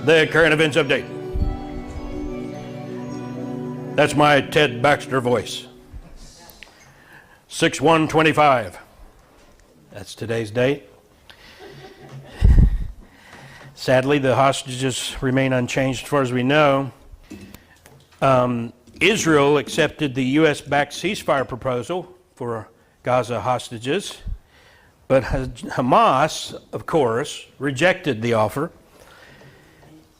The current events update. That's my Ted Baxter voice. 6/1/25. That's today's date. Sadly, the hostages remain unchanged as far as we know. Israel accepted the U.S.-backed ceasefire proposal for Gaza hostages, but Hamas, of course, rejected the offer.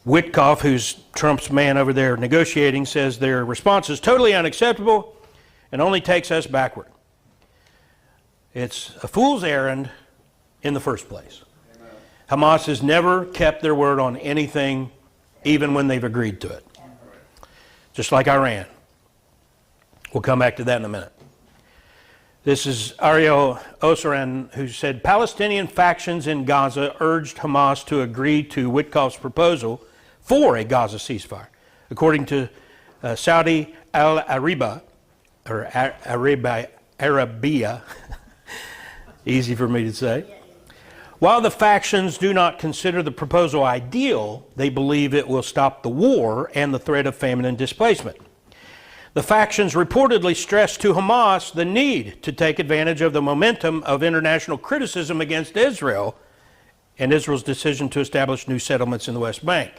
Witkoff, who's Trump's man over there negotiating, says their response is totally unacceptable and only takes us backward. It's a fool's errand in the first place. Amen. Hamas has never kept their word on anything, even when they've agreed to it. Just like Iran. We'll come back to that in a minute. This is Ariel Osaran, who said Palestinian factions in Gaza urged Hamas to agree to Witkoff's proposal for a Gaza ceasefire. According to Saudi Arabia, easy for me to say. While the factions do not consider the proposal ideal, they believe it will stop the war and the threat of famine and displacement. The factions reportedly stressed to Hamas the need to take advantage of the momentum of international criticism against Israel and Israel's decision to establish new settlements in the West Bank.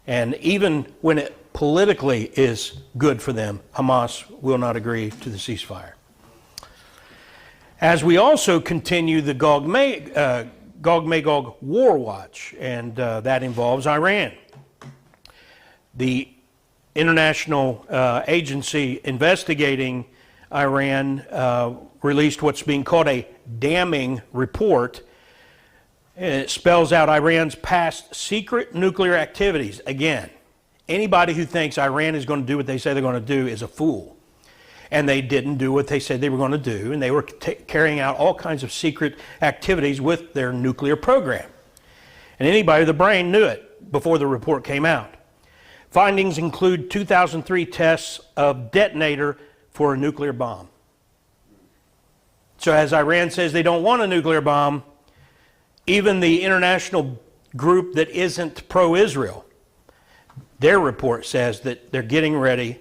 And even when it politically is good for them, Hamas will not agree to the ceasefire. As we also continue the Gog-Magog war watch, and that involves Iran. The international agency investigating Iran released what's being called a damning report. It spells out Iran's past secret nuclear activities. Again, anybody who thinks Iran is going to do what they say they're going to do is a fool. And they didn't do what they said they were going to do, and they were carrying out all kinds of secret activities with their nuclear program. And anybody with a brain knew it before the report came out. Findings include 2003 tests of detonator for a nuclear bomb. So as Iran says they don't want a nuclear bomb, even the international group that isn't pro-Israel, their report says that they're getting ready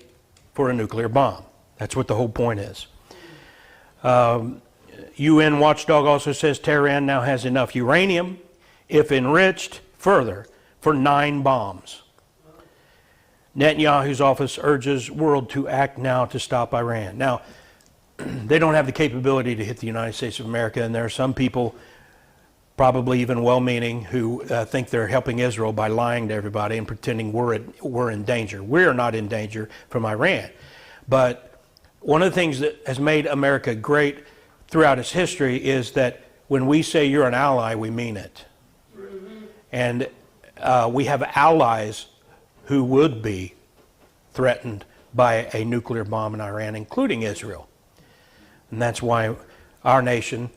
for a nuclear bomb. That's what the whole point is. UN watchdog also says Tehran now has enough uranium, if enriched further, for 9 bombs. Netanyahu's office urges world to act now to stop Iran. Now, they don't have the capability to hit the United States of America, and there are some people, probably even well-meaning, who think they're helping Israel by lying to everybody and pretending we're in danger. We're not in danger from Iran. But one of the things that has made America great throughout its history is that when we say you're an ally, we mean it. Mm-hmm. And we have allies who would be threatened by a nuclear bomb in Iran, including Israel. And that's why our nation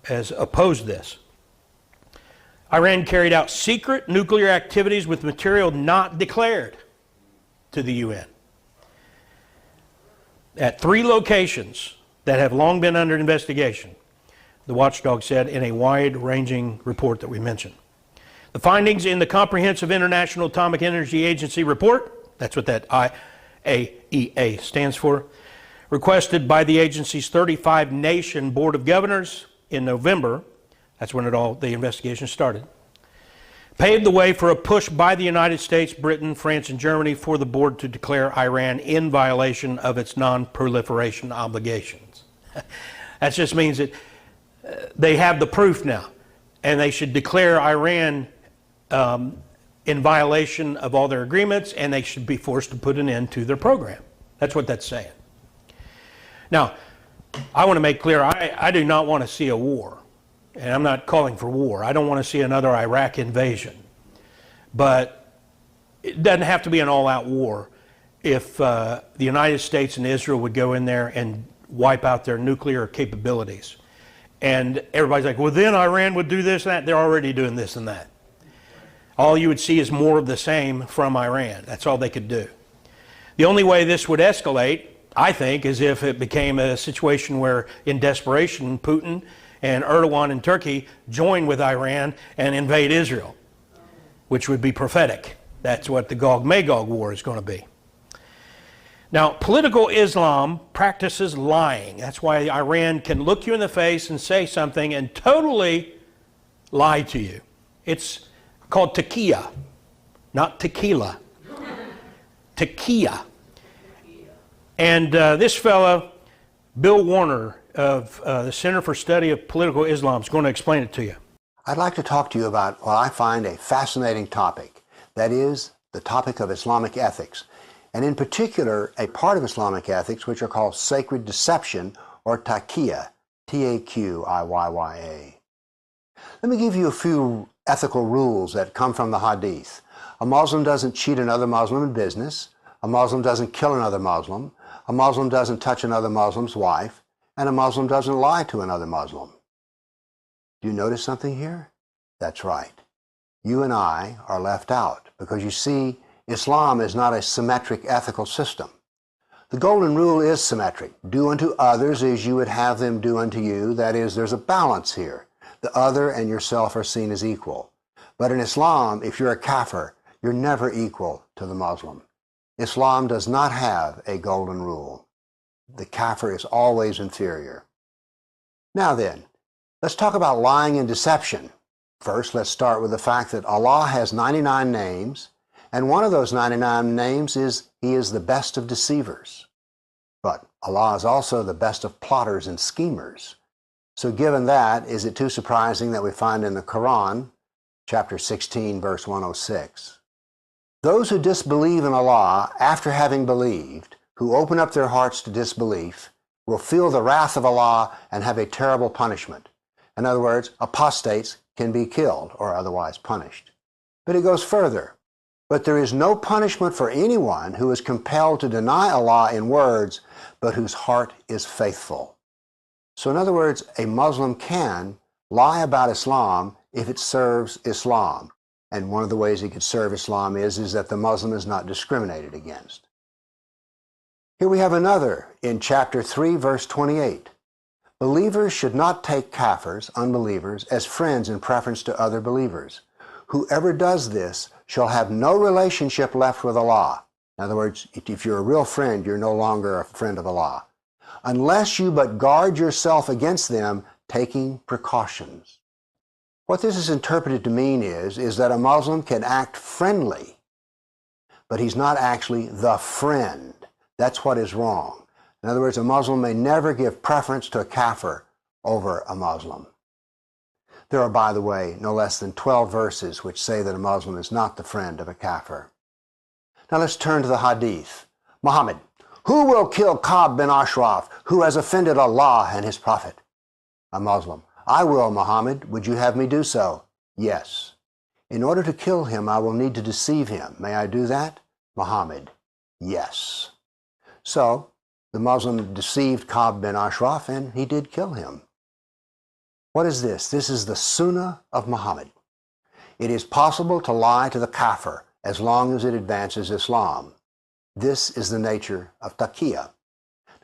has opposed this. Iran carried out secret nuclear activities with material not declared to the UN at 3 locations that have long been under investigation, the watchdog said in a wide-ranging report that we mentioned. The findings in the Comprehensive International Atomic Energy Agency report, that's what that IAEA stands for, requested by the agency's 35-nation Board of Governors in November, that's when the investigation started, paved the way for a push by the United States, Britain, France, and Germany for the board to declare Iran in violation of its non-proliferation obligations. That just means that they have the proof now, and they should declare Iran in violation of all their agreements, and they should be forced to put an end to their program. That's what that's saying. Now, I want to make clear, I do not want to see a war. And I'm not calling for war. I don't want to see another Iraq invasion. But it doesn't have to be an all-out war if the United States and Israel would go in there and wipe out their nuclear capabilities. And everybody's like, well, then Iran would do this and that. They're already doing this and that. All you would see is more of the same from Iran. That's all they could do. The only way this would escalate, I think, is if it became a situation where, in desperation, Putin and Erdogan in Turkey join with Iran and invade Israel, which would be prophetic. That's what the Gog-Magog war is going to be. Now, political Islam practices lying. That's why Iran can look you in the face and say something and totally lie to you. It's called Taqiyya, not tequila. Taqiyya. And this fellow, Bill Warner of the Center for Study of Political Islam, is going to explain it to you. I'd like to talk to you about what I find a fascinating topic. That is the topic of Islamic ethics. And in particular, a part of Islamic ethics which are called sacred deception or Taqiyya, T-A-Q-I-Y-Y-A. Let me give you a few ethical rules that come from the Hadith. A Muslim doesn't cheat another Muslim in business. A Muslim doesn't kill another Muslim. A Muslim doesn't touch another Muslim's wife. And a Muslim doesn't lie to another Muslim. Do you notice something here? That's right. You and I are left out because you see, Islam is not a symmetric ethical system. The golden rule is symmetric. Do unto others as you would have them do unto you. That is, there's a balance here. The other and yourself are seen as equal. But in Islam, if you're a kafir, you're never equal to the Muslim. Islam does not have a golden rule. The kafir is always inferior. Now then, let's talk about lying and deception. First, let's start with the fact that Allah has 99 names, and one of those 99 names is He is the best of deceivers. But Allah is also the best of plotters and schemers. So given that, is it too surprising that we find in the Quran, chapter 16, verse 106, those who disbelieve in Allah after having believed, who open up their hearts to disbelief, will feel the wrath of Allah and have a terrible punishment. In other words, apostates can be killed or otherwise punished. But it goes further. But there is no punishment for anyone who is compelled to deny Allah in words, but whose heart is faithful. So in other words, a Muslim can lie about Islam if it serves Islam. And one of the ways it could serve Islam is that the Muslim is not discriminated against. Here we have another in chapter 3, verse 28. Believers should not take kafirs, unbelievers, as friends in preference to other believers. Whoever does this shall have no relationship left with Allah. In other words, if you're a real friend, you're no longer a friend of Allah. Unless you but guard yourself against them, taking precautions. What this is interpreted to mean is that a Muslim can act friendly, but he's not actually the friend. That's what is wrong. In other words, a Muslim may never give preference to a kafir over a Muslim. There are, by the way, no less than 12 verses which say that a Muslim is not the friend of a kafir. Now let's turn to the Hadith. Muhammad, who will kill Ka'b bin Ashraf, who has offended Allah and His Prophet? A Muslim, I will, Muhammad. Would you have me do so? Yes. In order to kill him, I will need to deceive him. May I do that? Muhammad, yes. So, the Muslim deceived Ka'b bin Ashraf and he did kill him. What is this? This is the Sunnah of Muhammad. It is possible to lie to the kafir as long as it advances Islam. This is the nature of Taqiyya.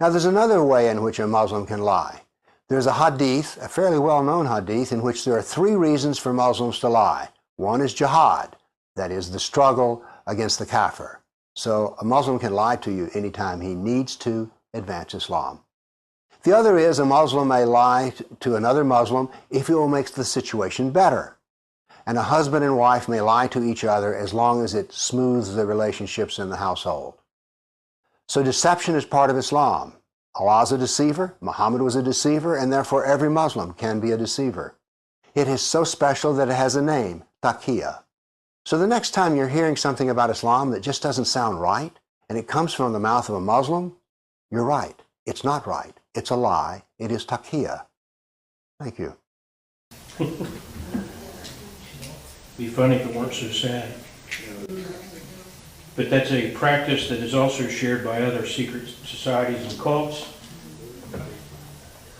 Now there's another way in which a Muslim can lie. There's a hadith, a fairly well-known hadith, in which there are 3 reasons for Muslims to lie. One is jihad, that is the struggle against the kafir. So a Muslim can lie to you anytime he needs to advance Islam. The other is a Muslim may lie to another Muslim if it will make the situation better. And a husband and wife may lie to each other as long as it smooths the relationships in the household. So deception is part of Islam. Allah is a deceiver, Muhammad was a deceiver, and therefore every Muslim can be a deceiver. It is so special that it has a name, Taqiyya. So the next time you're hearing something about Islam that just doesn't sound right, and it comes from the mouth of a Muslim, you're right. It's not right. It's a lie. It is Taqiyya. Thank you. Be funny if it weren't so sad. But that's a practice that is also shared by other secret societies and cults.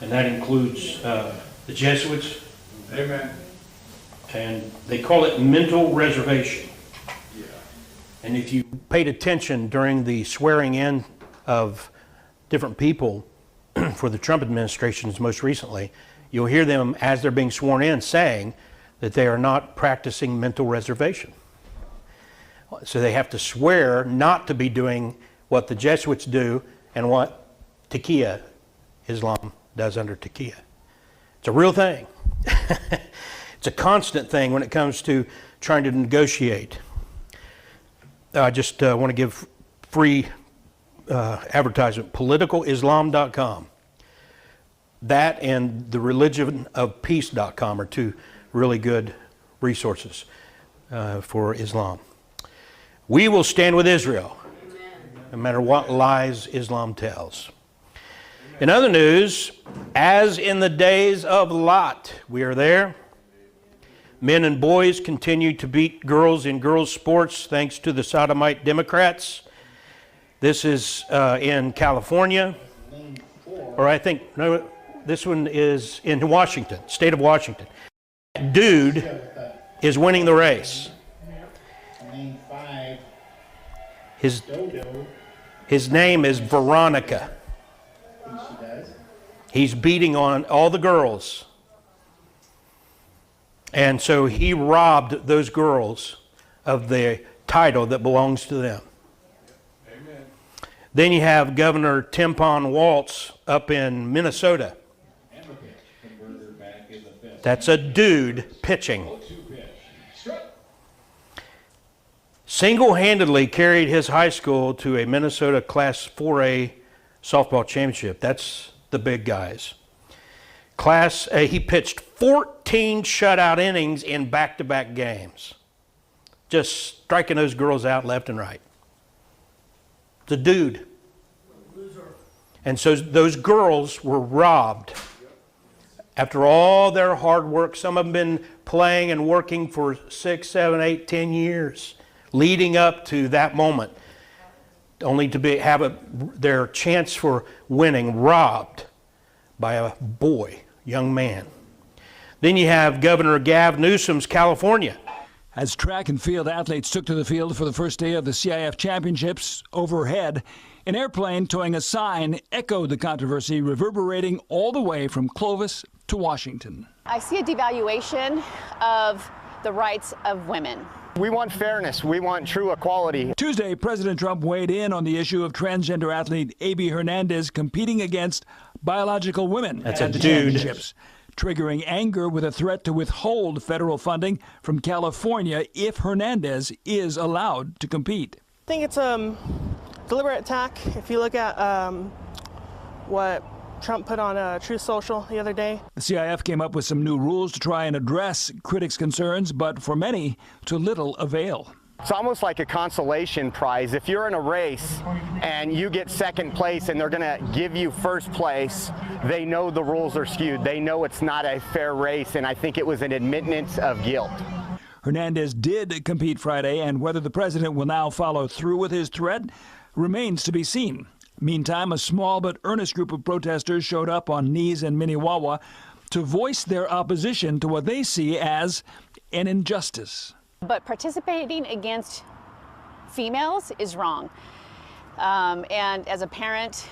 And that includes the Jesuits. Amen. And they call it mental reservation. Yeah. And if you paid attention during the swearing in of different people for the Trump administrations most recently, you'll hear them as they're being sworn in saying that they are not practicing mental reservation. So they have to swear not to be doing what the Jesuits do and what Taqiyya Islam does under Taqiyya. It's a real thing. It's a constant thing when it comes to trying to negotiate. I just want to give free advertisement, politicalislam.com. That and the religionofpeace.com are two really good resources for Islam. We will stand with Israel, no matter what lies Islam tells. In other news, as in the days of Lot, we are there. Men and boys continue to beat girls in girls' sports thanks to the Sodomite Democrats. This is in California, or I think, no, this one is in Washington, state of Washington. Dude is winning the race. His name is Veronica. He's beating on all the girls. And so he robbed those girls of the title that belongs to them. Amen. Then you have Governor Tampon Waltz up in Minnesota. That's a dude pitching. Single-handedly carried his high school to a Minnesota Class 4A softball championship. That's the big guys. He pitched 14 shutout innings in back-to-back games. Just striking those girls out left and right. The dude. And so those girls were robbed. After all their hard work, some of them been playing and working for 6, 7, 8, 10 years, leading up to that moment, only to have their chance for winning robbed by a boy, young man. Then you have Governor Gav Newsom's California. As track and field athletes took to the field for the first day of the CIF championships, overhead, an airplane towing a sign echoed the controversy, reverberating all the way from Clovis to Washington. I see a devaluation of the rights of women. We want fairness. We want true equality. Tuesday, President Trump weighed in on the issue of transgender athlete A.B. Hernandez competing against biological women at the championships, triggering anger with a threat to withhold federal funding from California if Hernandez is allowed to compete. I think it's a deliberate attack. If you look at what Trump put on Truth Social the other day. The CIF came up with some new rules to try and address critics' concerns, but for many, to little avail. It's almost like a consolation prize. If you're in a race and you get second place and they're going to give you first place, they know the rules are skewed. They know it's not a fair race, and I think it was an admittance of guilt. Hernandez did compete Friday, and whether the president will now follow through with his threat remains to be seen. Meantime, a small but earnest group of protesters showed up on knees in Minnewawa to voice their opposition to what they see as an injustice. But participating against females is wrong. And as a parent,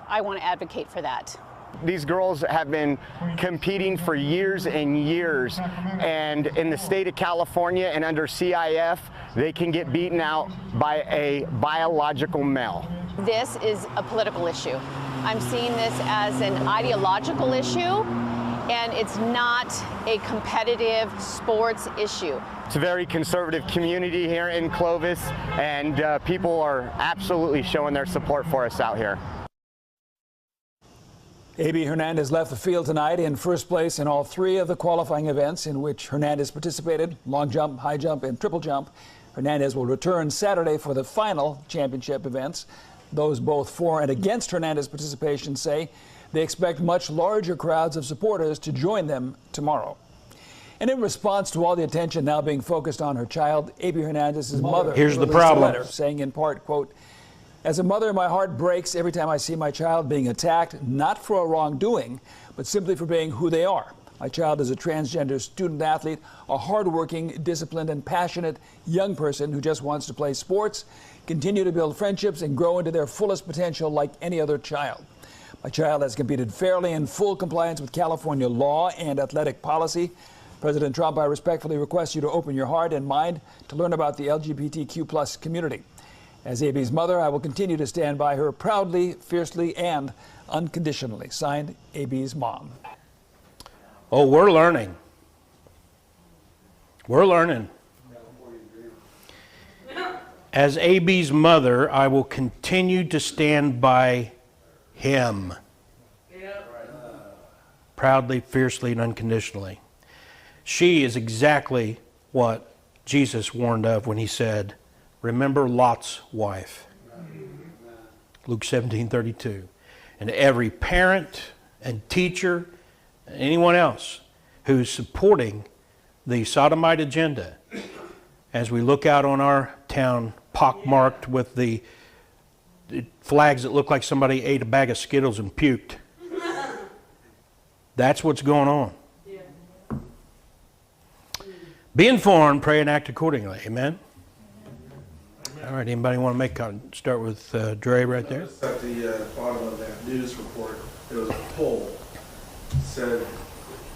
I want to advocate for that. These girls have been competing for years and years, and in the state of California and under CIF, they can get beaten out by a biological male. This is a political issue. I'm seeing this as an ideological issue, and it's not a competitive sports issue. It's a very conservative community here in Clovis, and people are absolutely showing their support for us out here. A.B. Hernandez left the field tonight in first place in all three of the qualifying events in which Hernandez participated: long jump, high jump, and triple jump. Hernandez will return Saturday for the final championship events. Those both for and against Hernandez's participation say they expect much larger crowds of supporters to join them tomorrow. And in response to all the attention now being focused on her child, A.B. Hernandez's mother Here's the released a problem. letter saying in part, quote, "As a mother, my heart breaks every time I see my child being attacked, not for a wrongdoing, but simply for being who they are. My child is a transgender student athlete, a hardworking, disciplined, and passionate young person who just wants to play sports, continue to build friendships, and grow into their fullest potential like any other child. My child has competed fairly in full compliance with California law and athletic policy. President Trump, I respectfully request you to open your heart and mind to learn about the LGBTQ+ community. As AB's mother, I will continue to stand by her proudly, fiercely, and unconditionally. Signed, AB's mom. Oh, we're learning. We're learning. As AB's mother, I will continue to stand by him. Proudly, fiercely, and unconditionally. She is exactly what Jesus warned of when he said, remember Lot's wife. Luke 17:32. And every parent and teacher, and anyone else who's supporting the Sodomite agenda, as we look out on our town pockmarked with the flags that look like somebody ate a bag of Skittles and puked. That's what's going on. Be informed, pray, and act accordingly. Amen? All right, anybody want to make comment? Start with Dre right there. At the bottom of that news report, there was a poll that said,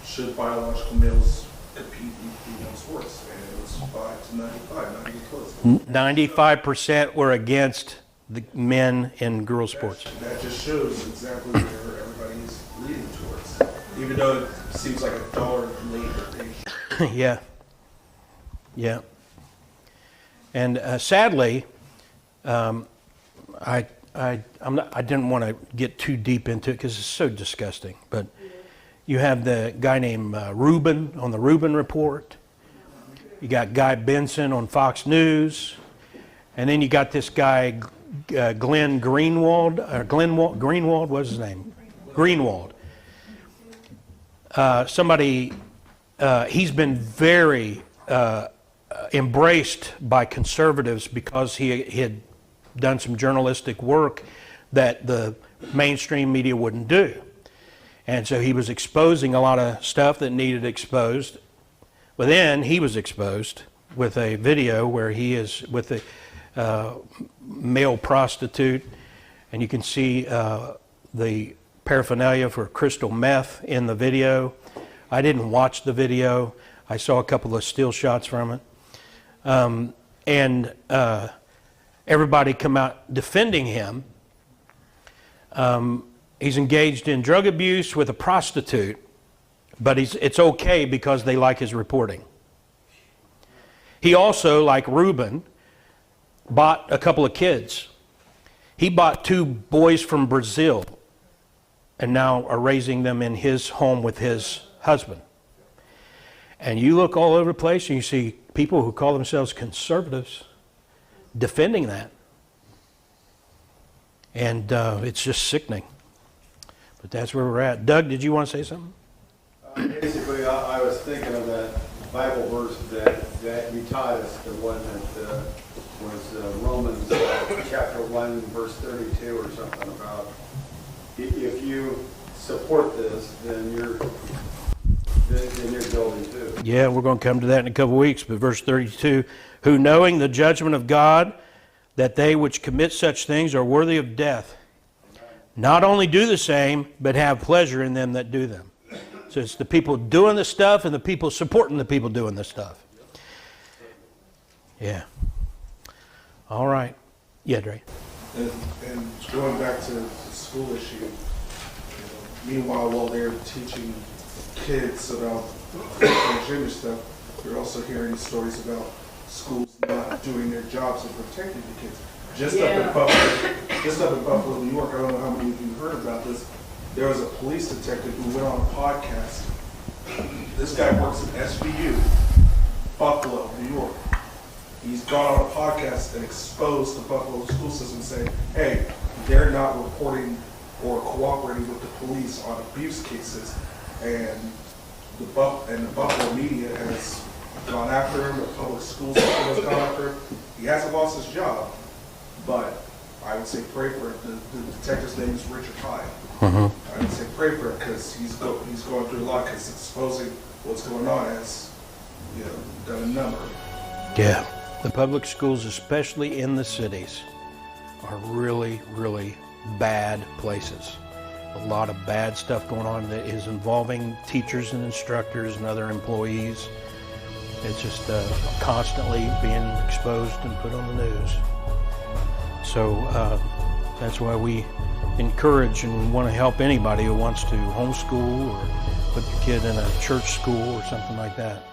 should biological males compete in female sports? And it was 5 to 95, not even close. 95% were against the men in girls' sports. That just shows exactly where everybody is leading towards, even though it seems like a dollar late. Yeah. Yeah. And sadly, I didn't want to get too deep into it because it's so disgusting. But you have the guy named Rubin on the Rubin Report. You got Guy Benson on Fox News, and then you got this guy Glenn Greenwald. Greenwald, what's his name? Greenwald. He's been very embraced by conservatives because he had done some journalistic work that the mainstream media wouldn't do. And so he was exposing a lot of stuff that needed exposed. But then he was exposed with a video where he is with a male prostitute, and you can see the paraphernalia for crystal meth in the video. I didn't watch the video. I saw a couple of still shots from it. And everybody come out defending him. He's engaged in drug abuse with a prostitute, but it's okay because they like his reporting. He also, like Reuben, bought a couple of kids. He bought 2 boys from Brazil and now are raising them in his home with his husband. And you look all over the place and you see people who call themselves conservatives defending that. And it's just sickening. But that's where we're at. Doug, did you want to say something? Basically, I was thinking of that Bible verse that you taught us, the one that was Romans chapter 1, verse 32 or something about if you support this, then you're guilty too. Yeah, we're going to come to that in a couple of weeks. But verse 32, who knowing the judgment of God, that they which commit such things are worthy of death, not only do the same, but have pleasure in them that do them. So it's the people doing the stuff and the people supporting the people doing the stuff. Yeah. All right. Yeah, Dre. And going back to the school issue, meanwhile, while they're teaching kids about transgender stuff, you're also hearing stories about schools not doing their jobs of protecting the kids. Just up in Buffalo, New York, I don't know how many of you heard about this. There was a police detective who went on a podcast. This guy works at SVU, Buffalo, New York. He's gone on a podcast and exposed the Buffalo school system, saying, hey, they're not reporting or cooperating with the police on abuse cases. And the Buffalo media has gone after him, the public school system has gone after him. He hasn't lost his job, but I would say pray for it. The detective's name is Richard Hyde. I would say pray for it because he's going through a lot because exposing what's going on has, done a number. Yeah. The public schools, especially in the cities, are really, really bad places. a lot of bad stuff going on that is involving teachers and instructors and other employees. It's just constantly being exposed and put on the news. So that's why we encourage and want to help anybody who wants to homeschool or put the kid in a church school or something like that.